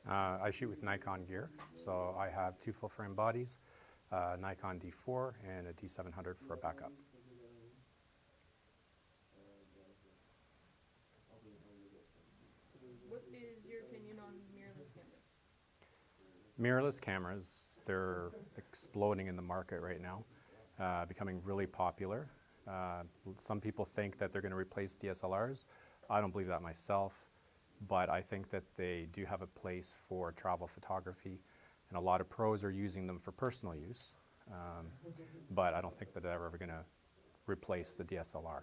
I shoot with Nikon gear, so I have two full-frame bodies, Nikon D4 and a D700 for a backup. What is your opinion on mirrorless cameras? Mirrorless cameras, they're exploding in the market right now, becoming really popular. Some people think that they're going to replace DSLRs. I don't believe that myself, but I think that they do have a place for travel photography, and a lot of pros are using them for personal use, but I don't think that they're ever going to replace the DSLR.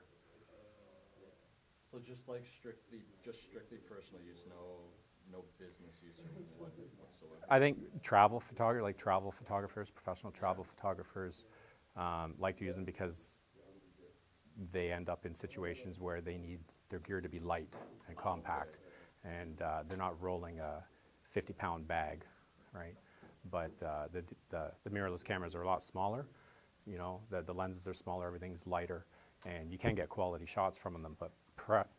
So just like strictly personal use, no business use or whatsoever. I think travel photographers, professional travel photographers, like to use them because they end up in situations where they need their gear to be light and compact, and they're not rolling a 50-pound bag, right? But the mirrorless cameras are a lot smaller. You know, the lenses are smaller, everything's lighter, and you can get quality shots from them, but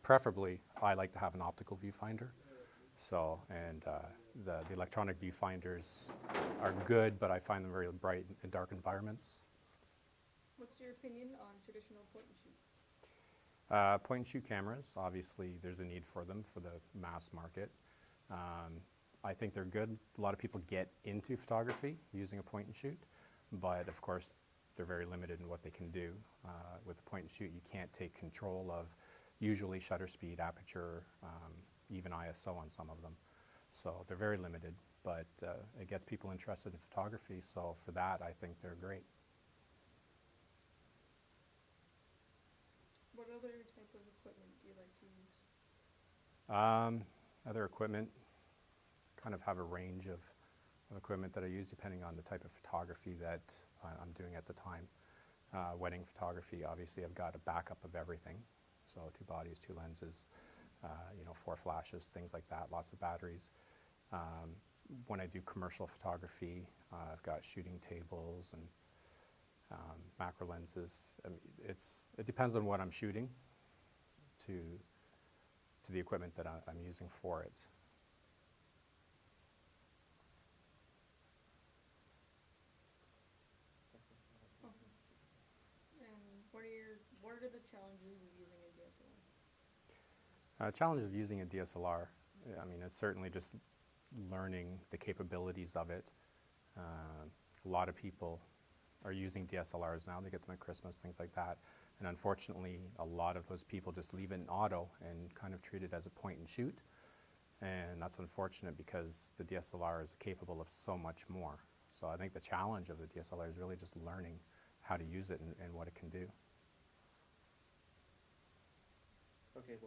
preferably I like to have an optical viewfinder. So, and the electronic viewfinders are good, but I find them very bright in dark environments. What's your opinion on traditional point and shoot? Point and shoot cameras, obviously there's a need for them for the mass market. I think they're good. A lot of people get into photography using a point and shoot, but of course they're very limited in what they can do. With a point and shoot, you can't take control of usually shutter speed, aperture, even ISO on some of them. So they're very limited, but it gets people interested in photography, so for that I think they're great. What other type of equipment do you like to use? Other equipment, kind of have a range of equipment that I use depending on the type of photography that I'm doing at the time. Wedding photography, obviously I've got a backup of everything. So 2 bodies, 2 lenses, 4 flashes, things like that, lots of batteries. When I do commercial photography, I've got shooting tables and macro lenses. I mean, it depends on what I'm shooting to the equipment that I'm using for it. And what are the challenges of using a DSLR? Challenges of using a DSLR, I mean, it's certainly just learning the capabilities of it. A lot of people are using DSLRs now. They get them at Christmas, things like that. And unfortunately, a lot of those people just leave it in auto and kind of treat it as a point and shoot. And that's unfortunate because the DSLR is capable of so much more. So I think the challenge of the DSLR is really just learning how to use it and what it can do. Okay, well.